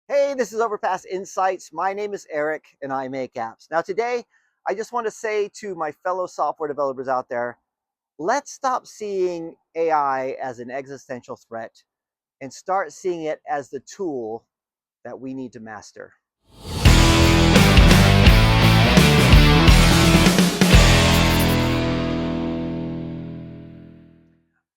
Hey, this is Overpass Insights. My name is Eric and I make apps. Now, today, I just want to say to my fellow software developers out there, let's stop seeing AI as an existential threat and start seeing it as the tool that we need to master.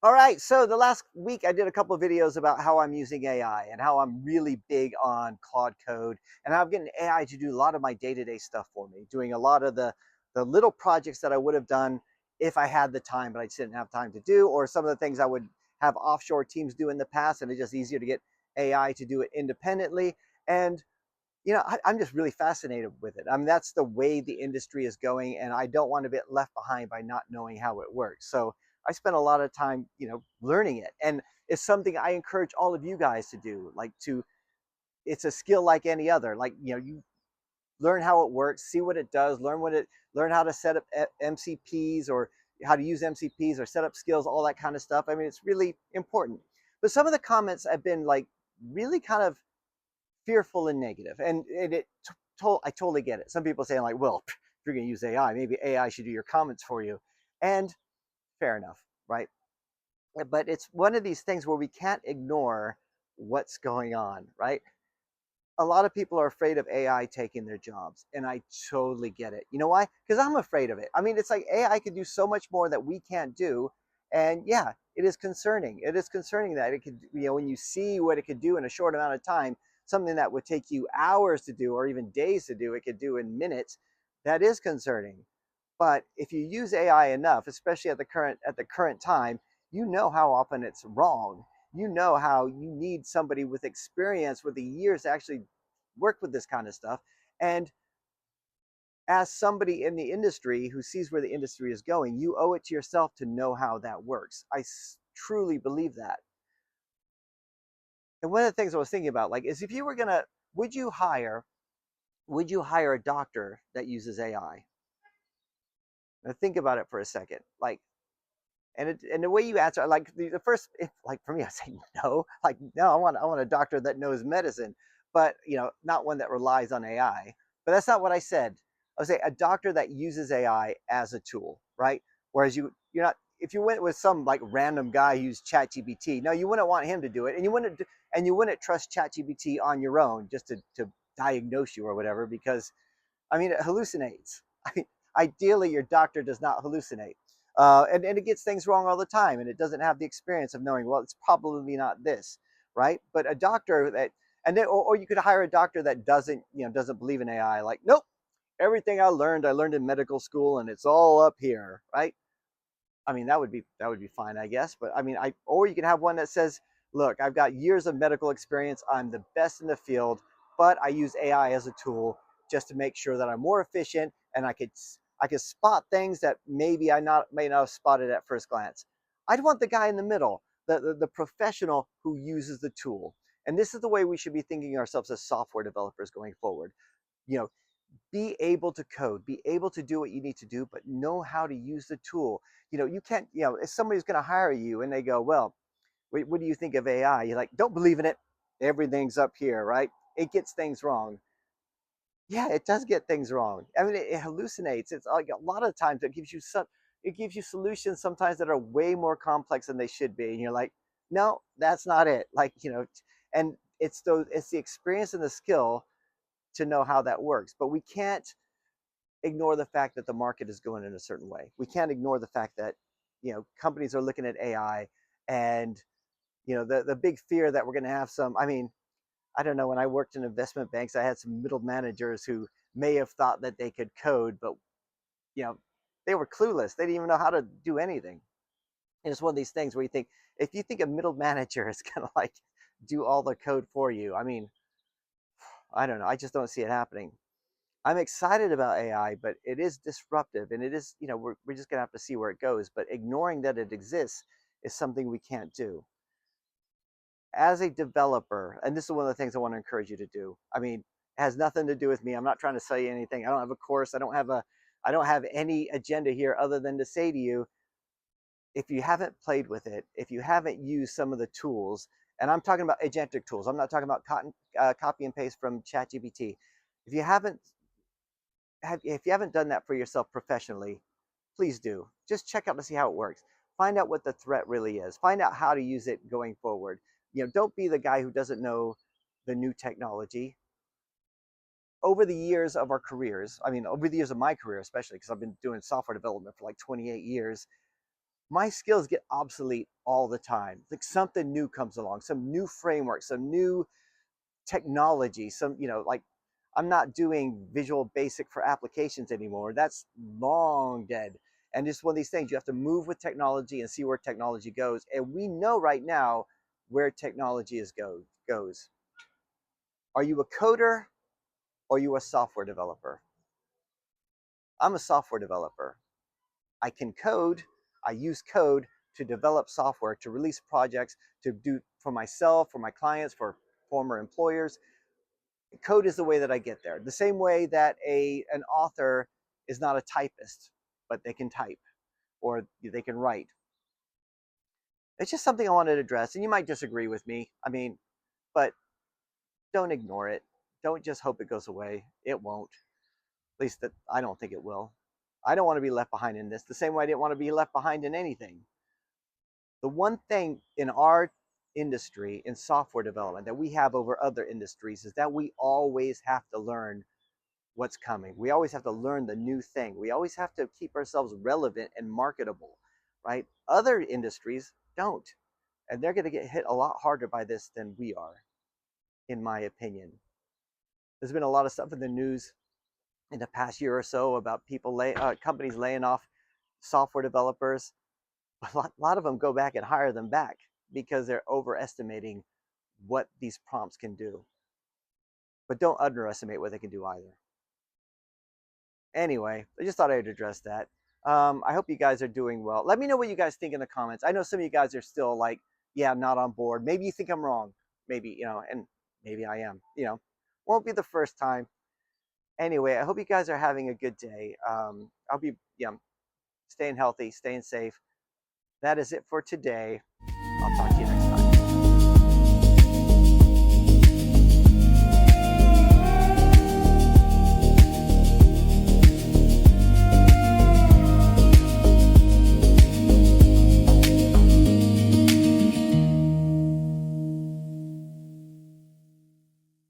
All right, so the last week I did a couple of videos about how I'm using AI and how I'm really big on Claude Code and how I'm getting AI to do a lot of my day-to-day stuff for me, doing a lot of the little projects that I would have done if I had the time, but I just didn't have time to do, or some of the things I would have offshore teams do in the past, and it's just easier to get AI to do it independently. And I'm just really fascinated with it. I mean, that's the way the industry is going, and I don't want to get left behind by not knowing how it works. So I spent a lot of time, learning it, and it's something I encourage all of you guys to do. It's a skill like any other. You learn how it works, see what it does, learn how to set up MCPs or how to use MCPs or set up skills, all that kind of stuff. I mean, it's really important. But some of the comments have been like really kind of fearful and negative. I totally get it. Some people saying like, well, if you're going to use AI, maybe AI should do your comments for you. And fair enough, right? But it's one of these things where we can't ignore what's going on, right? A lot of people are afraid of AI taking their jobs, and I totally get it. You know why? Because I'm afraid of it. I mean, it's like AI can do so much more that we can't do, and yeah, it is concerning. It is concerning that it could, when you see what it could do in a short amount of time, something that would take you hours to do or even days to do, it could do in minutes. That is concerning. But if you use AI enough, especially at the current time, you know how often it's wrong. You know how you need somebody with experience with the years to actually work with this kind of stuff. And as somebody in the industry who sees where the industry is going, you owe it to yourself to know how that works. I truly believe that. And one of the things I was thinking about, like, is if you were gonna, would you hire, would you hire a doctor that uses AI? Now think about it for a second. And the way you answer, like the first, if, like for me, I say no. Like no, I want a doctor that knows medicine, but not one that relies on AI. But that's not what I said. I would say a doctor that uses AI as a tool, right? Whereas you're not. If you went with some like random guy who used ChatGPT, no, you wouldn't want him to do it, and you wouldn't trust ChatGPT on your own just to diagnose you or whatever, because I mean, it hallucinates. I mean, ideally, your doctor does not hallucinate. And it gets things wrong all the time, and it doesn't have the experience of knowing, well, it's probably not this, right? But a doctor that, and then, or you could hire a doctor that doesn't believe in AI, like, nope, everything I learned in medical school, and it's all up here, right? I mean, that would be fine, I guess. But I mean, or you can have one that says, look, I've got years of medical experience. I'm the best in the field, but I use AI as a tool just to make sure that I'm more efficient and I could spot things that maybe I not may not have spotted at first glance. I'd want the guy in the middle, the professional who uses the tool. And this is the way we should be thinking ourselves as software developers going forward. You know, be able to code, be able to do what you need to do, but know how to use the tool. You can't, if somebody's going to hire you and they go, well, wait, what do you think of AI? You're like, don't believe in it. Everything's up here, right? It gets things wrong. Yeah, it does get things wrong. I mean, it hallucinates. It's like a lot of times it gives you solutions sometimes that are way more complex than they should be. And you're like, no, that's not it. And it's the experience and the skill to know how that works. But we can't ignore the fact that the market is going in a certain way. We can't ignore the fact that companies are looking at AI, and the big fear that we're going to have some. I mean, I don't know. When I worked in investment banks, I had some middle managers who may have thought that they could code, but you know they were clueless. They didn't even know how to do anything. And it's one of these things where you think, if you think a middle manager is going to like do all the code for you, I mean, I don't know. I just don't see it happening. I'm excited about AI, but it is disruptive, and it is, we're just gonna have to see where it goes. But ignoring that it exists is something we can't do. As a developer, and this is one of the things I want to encourage you to do. I mean, it has nothing to do with me. I'm not trying to sell you anything. I don't have a course. I don't have any agenda here other than to say to you, if you haven't played with it, if you haven't used some of the tools, And I'm talking about agentic tools. I'm not talking about copy and paste from ChatGPT. If you haven't if you haven't done that for yourself professionally, please do. Just check out to see how it works. Find out what the threat really is. Find out how to use it going forward. Don't be the guy who doesn't know the new technology. Over the years of our careers, I mean, over the years of my career, especially because I've been doing software development for like 28 years, my skills get obsolete all the time. Like something new comes along, some new framework, some new technology, like I'm not doing Visual Basic for applications anymore. That's long dead. And just one of these things, you have to move with technology and see where technology goes. And we know right now where technology goes. Are you a coder or are you a software developer? I'm a software developer. I can code. I use code to develop software, to release projects, to do for myself, for my clients, for former employers. Code is the way that I get there. The same way that an author is not a typist, but they can type or they can write. It's just something I wanted to address, and you might disagree with me. I mean, but don't ignore it. Don't just hope it goes away. It won't. At least that I don't think it will. I don't want to be left behind in this, the same way I didn't want to be left behind in anything. The one thing in our industry, in software development, that we have over other industries is that we always have to learn what's coming. We always have to learn the new thing. We always have to keep ourselves relevant and marketable, right? Other industries don't. And they're going to get hit a lot harder by this than we are, in my opinion. There's been a lot of stuff in the news in the past year or so about companies laying off software developers. A lot of them go back and hire them back because they're overestimating what these prompts can do. But don't underestimate what they can do either. Anyway, I just thought I'd address that. I hope you guys are doing well. Let me know what you guys think in the comments. I know some of you guys are still like, yeah, not on board. Maybe you think I'm wrong. Maybe, and maybe I am. Won't be the first time. Anyway, I hope you guys are having a good day. I'll be, staying healthy, staying safe. That is it for today. I'll talk to you.